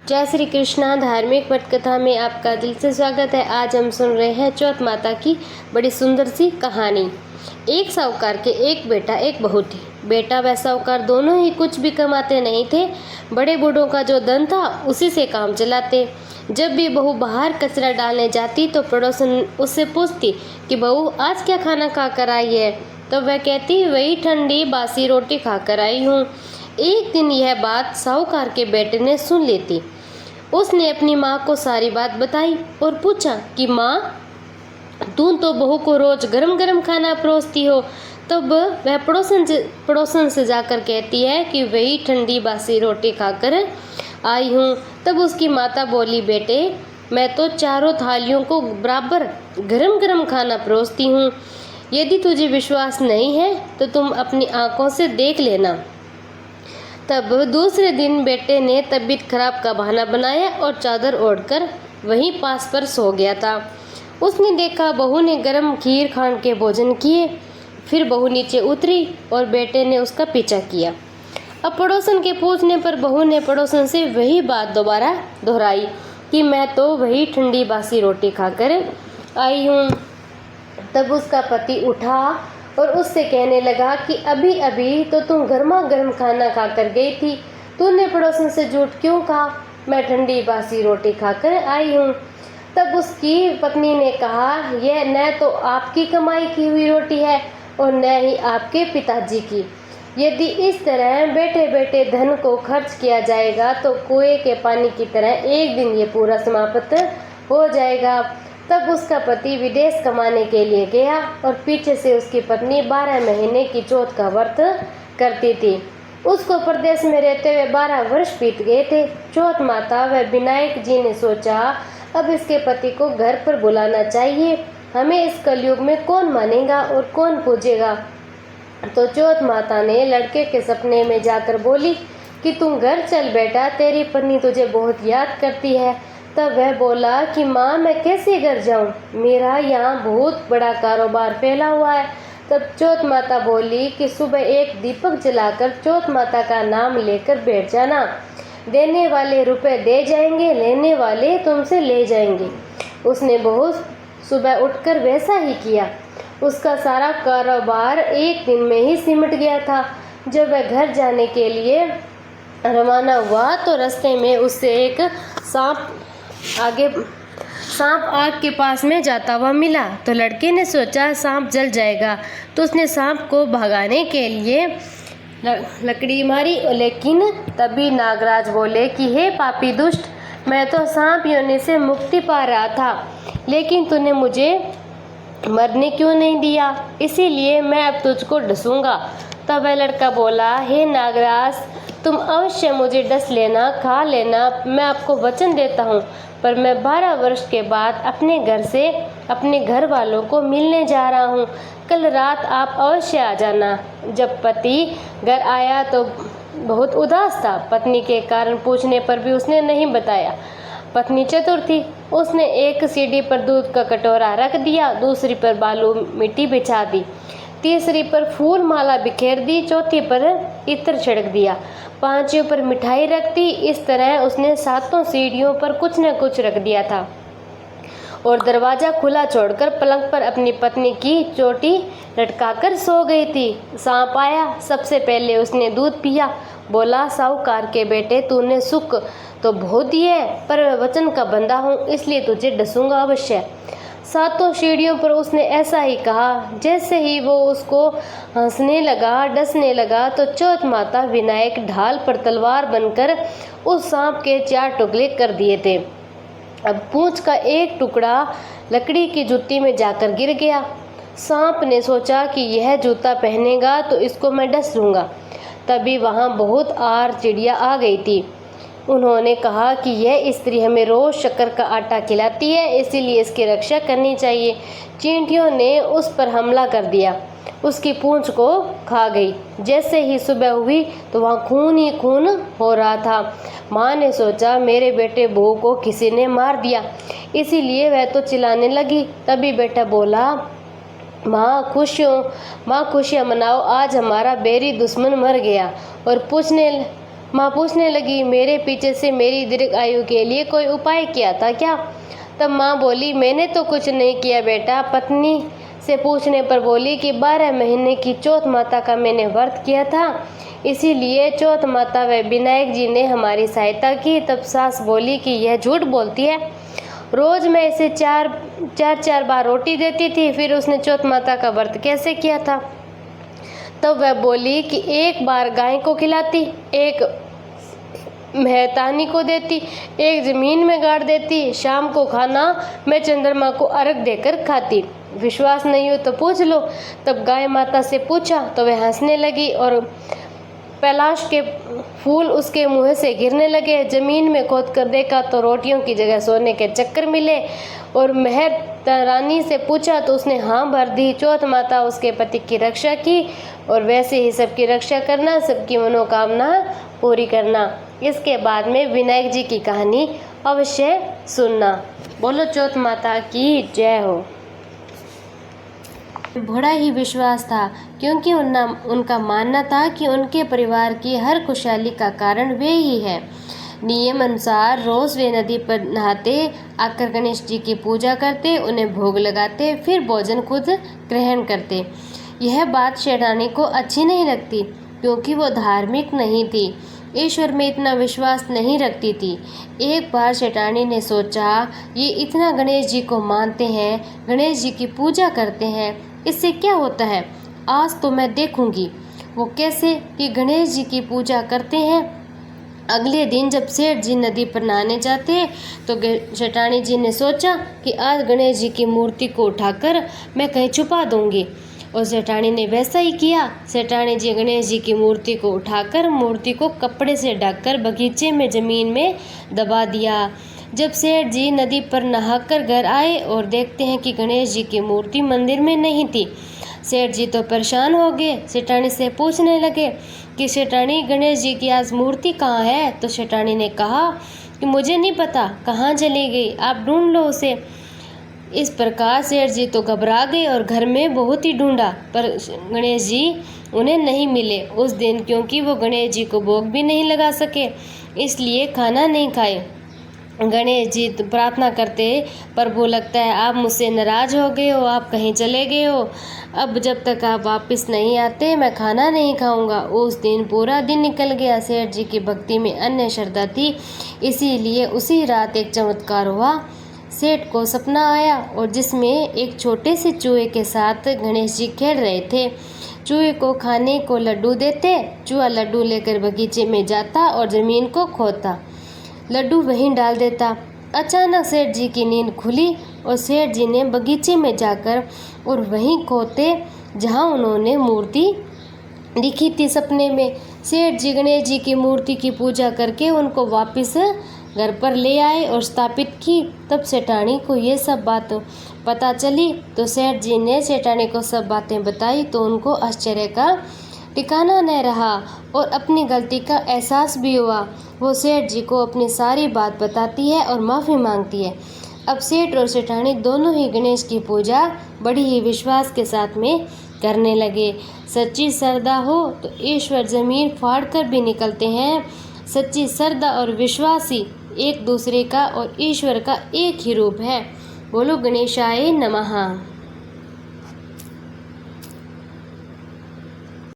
जय श्री कृष्णा। धार्मिक पटकथा में आपका दिल से स्वागत है। आज हम सुन रहे हैं चौथ माता की बड़ी सुंदर सी कहानी। एक साहूकार के एक बेटा एक बहू थी। बेटा व साहूकार दोनों ही कुछ भी कमाते नहीं थे। बड़े बूढ़ों का जो धन था उसी से काम चलाते। जब भी बहू बाहर कचरा डालने जाती तो पड़ोसन उससे पूछती कि बहू आज क्या खाना खा कर आई है, तो वह कहती वही ठंडी बासी रोटी खा कर आई हूँ। एक दिन यह बात साहूकार के बेटे ने सुन लेती। उसने अपनी माँ को सारी बात बताई और पूछा कि माँ, तू तो बहू को रोज गरम गरम खाना परोसती हो। तब वह पड़ोसन से जाकर कहती है कि वही ठंडी बासी रोटी खाकर आई हूँ। तब उसकी माता बोली, बेटे मैं तो चारों थालियों को बराबर गरम गरम खाना परोसती हूँ। यदि तुझे विश्वास नहीं है तो तुम अपनी आंखों से देख लेना। तब दूसरे दिन बेटे ने तबीयत खराब का बहाना बनाया और चादर ओढ़कर वहीं पास पर सो गया था। उसने देखा बहू ने गरम खीर खान के भोजन किए। फिर बहू नीचे उतरी और बेटे ने उसका पीछा किया। अब पड़ोसन के पूछने पर बहू ने पड़ोसन से वही बात दोबारा दोहराई कि मैं तो वही ठंडी बासी रोटी खाकर आई हूँ। तब उसका पति उठा और उससे कहने लगा कि अभी अभी तो तुम गर्मा गर्म खाना खाकर गई थी, तूने पड़ोसन से झूठ क्यों कहा? मैं ठंडी बासी रोटी खाकर आई हूँ। तब उसकी पत्नी ने कहा, यह न तो आपकी कमाई की हुई रोटी है और न ही आपके पिताजी की। यदि इस तरह बैठे बैठे धन को खर्च किया जाएगा तो कुएं के पानी की तरह एक दिन ये पूरा समाप्त हो जाएगा। तब उसका पति विदेश कमाने के लिए गया और पीछे से उसकी पत्नी 12 महीने की चौथ का व्रत करती थी। उसको प्रदेश में रहते हुए 12 वर्ष बीत गए थे। चौथ माता व विनायक जी ने सोचा, अब इसके पति को घर पर बुलाना चाहिए। हमें इस कलयुग में कौन मानेगा और कौन पूजेगा। तो चौथ माता ने लड़के के सपने में जाकर बोली कि तुम घर चल बेटा, तेरी पत्नी तुझे बहुत याद करती है। तब वह बोला कि माँ मैं कैसे घर जाऊँ, मेरा यहाँ बहुत बड़ा कारोबार फैला हुआ है। तब चौथ माता बोली कि सुबह एक दीपक जलाकर चौथ माता का नाम लेकर बैठ जाना। देने वाले रुपए दे जाएंगे, लेने वाले तुमसे ले जाएंगे। उसने बहुत सुबह उठकर वैसा ही किया। उसका सारा कारोबार एक दिन में ही सिमट गया था। जब वह घर जाने के लिए रवाना हुआ तो रास्ते में उससे एक सांप आग के पास में जाता हुआ मिला। तो लड़के ने सोचा सांप जल जाएगा, तो उसने सांप को भगाने के लिए लकड़ी मारी। लेकिन तभी नागराज बोले कि हे पापी दुष्ट, मैं तो सांप योनि से मुक्ति पा रहा था, लेकिन तूने मुझे मरने क्यों नहीं दिया, इसीलिए मैं अब तुझको डसूंगा। तब वह लड़का बोला, हे नागराज, तुम अवश्य मुझे डस लेना, खा लेना, मैं आपको वचन देता हूँ। पर मैं 12 वर्ष के बाद अपने घर से अपने घर वालों को मिलने जा रहा हूँ। कल रात आप अवश्य आ जाना। जब पति घर आया तो बहुत उदास था। पत्नी के कारण पूछने पर भी उसने नहीं बताया। पत्नी चतुर थी। उसने एक सीढ़ी पर दूध का कटोरा रख दिया, दूसरी पर बालू मिट्टी बिछा दी, तीसरी पर फूल माला बिखेर दी, चौथी पर इत्र छिड़क दिया, पांचवी पर मिठाई रख दी। इस तरह उसने 7 सीढ़ियों पर कुछ न कुछ रख दिया था और दरवाज़ा खुला छोड़कर पलंग पर अपनी पत्नी की चोटी लटकाकर सो गई थी। सांप आया, सबसे पहले उसने दूध पिया। बोला, साहूकार के बेटे, तूने सुख तो बहुत दिए, पर वचन का बंदा हूँ, इसलिए तुझे डसूंगा अवश्य। 7 सीढ़ियों पर उसने ऐसा ही कहा। जैसे ही वो उसको हंसने लगा, डसने लगा, तो चौथ माता विनायक ढाल पर तलवार बनकर उस सांप के 4 टुकड़े कर दिए थे। अब पूंछ का एक टुकड़ा लकड़ी की जूती में जाकर गिर गया। सांप ने सोचा कि यह जूता पहनेगा तो इसको मैं डस लूँगा। तभी वहाँ बहुत आर चिड़िया आ गई थी। उन्होंने कहा कि यह स्त्री हमें रोज़ शक्कर का आटा खिलाती है, इसीलिए इसकी रक्षा करनी चाहिए। चींटियों ने उस पर हमला कर दिया, उसकी पूंछ को खा गई। जैसे ही सुबह हुई तो वहाँ खून ही खून हो रहा था। माँ ने सोचा मेरे बेटे बहू को किसी ने मार दिया, इसीलिए वह तो चिल्लाने लगी। तभी बेटा बोला, माँ खुशियाँ मनाओ, आज हमारा बैरी दुश्मन मर गया। और माँ पूछने लगी, मेरे पीछे से मेरी दीर्घ आयु के लिए कोई उपाय किया था क्या? तब माँ बोली, मैंने तो कुछ नहीं किया बेटा। पत्नी से पूछने पर बोली कि 12 महीने की चौथ माता का मैंने व्रत किया था, इसीलिए चौथ माता व विनायक जी ने हमारी सहायता की। तब सास बोली कि यह झूठ बोलती है, रोज मैं इसे चार बार रोटी देती थी, फिर उसने चौथ माता का व्रत कैसे किया था? तब वह बोली कि एक बार गाय को खिलाती, एक मेहतानी को देती, एक जमीन में गाड़ देती, शाम को खाना मैं चंद्रमा को अर्घ देकर खाती। विश्वास नहीं हो तो पूछ लो। तब गाय माता से पूछा तो वह हंसने लगी और कैलाश के फूल उसके मुंह से गिरने लगे। जमीन में खोद कर देखा तो रोटियों की जगह सोने के चक्कर मिले और मेहरानी से पूछा तो उसने हाँ भर दी। चौथ माता उसके पति की रक्षा की और वैसे ही सबकी रक्षा करना, सबकी मनोकामना पूरी करना। इसके बाद में विनायक जी की कहानी अवश्य सुनना। बोलो चौथ माता की जय हो। बड़ा ही विश्वास था, क्योंकि उनका मानना था कि उनके परिवार की हर खुशहाली का कारण वे ही है। नियम अनुसार रोज वे नदी पर नहाते, आकर गणेश जी की पूजा करते, उन्हें भोग लगाते, फिर भोजन खुद ग्रहण करते। यह बात शेठानी को अच्छी नहीं लगती, क्योंकि वो धार्मिक नहीं थी, ईश्वर में इतना विश्वास नहीं रखती थी। एक बार शेठानी ने सोचा, ये इतना गणेश जी को मानते हैं, गणेश जी की पूजा करते हैं, इससे क्या होता है? आज तो मैं देखूंगी वो कैसे कि गणेश जी की पूजा करते हैं। अगले दिन जब सेठ जी नदी पर नहाने जाते तो शेठानी जी ने सोचा कि आज गणेश जी की मूर्ति को उठाकर मैं कहीं छुपा दूंगी, और सेठानी ने वैसा ही किया। सेठानी जी गणेश जी की मूर्ति को उठाकर मूर्ति को कपड़े से ढककर बगीचे में जमीन में दबा दिया। जब सेठ जी नदी पर नहाकर घर आए और देखते हैं कि गणेश जी की मूर्ति मंदिर में नहीं थी, सेठ जी तो परेशान हो गए। सेठानी से पूछने लगे कि सेठानी, गणेश जी की आज मूर्ति कहाँ है? तो सेठानी ने कहा कि मुझे नहीं पता, कहाँ चली गई, आप ढूंढ लो उसे। इस प्रकार सेठ जी तो घबरा गए और घर में बहुत ही ढूंढा, पर गणेश जी उन्हें नहीं मिले उस दिन, क्योंकि वो गणेश जी को भोग भी नहीं लगा सके, इसलिए खाना नहीं खाए। गणेश जी तो प्रार्थना करते, प्रभु लगता है आप मुझसे नाराज हो गए हो, आप कहीं चले गए हो, अब जब तक आप वापस नहीं आते मैं खाना नहीं खाऊंगा। उस दिन पूरा दिन निकल गया। सेठ जी की भक्ति में अन्य श्रद्धा थी, इसीलिए उसी रात एक चमत्कार हुआ। सेठ को सपना आया और जिसमें एक छोटे से चूहे के साथ गणेश जी खेल रहे थे। चूहे को खाने को लड्डू देते, चूहा लड्डू लेकर बगीचे में जाता और ज़मीन को खोदता, लड्डू वहीं डाल देता। अचानक सेठ जी की नींद खुली और सेठ जी ने बगीचे में जाकर और वहीं खोदते जहां उन्होंने मूर्ति दिखी थी सपने में। सेठ जी गणेश जी की मूर्ति की पूजा करके उनको वापस घर पर ले आए और स्थापित की। तब सेठानी को ये सब बात पता चली तो सेठ जी ने सेठानी को सब बातें बताई तो उनको आश्चर्य का ठिकाना न रहा और अपनी गलती का एहसास भी हुआ। वो सेठ जी को अपनी सारी बात बताती है और माफ़ी मांगती है। अब सेठ और सेठानी दोनों ही गणेश की पूजा बड़ी ही विश्वास के साथ में करने लगे। सच्ची श्रद्धा हो तो ईश्वर ज़मीन फाड़ कर भी निकलते हैं। सच्ची श्रद्धा और विश्वास ही एक दूसरे का और ईश्वर का एक ही रूप है। बोलो गणेशाय नमः।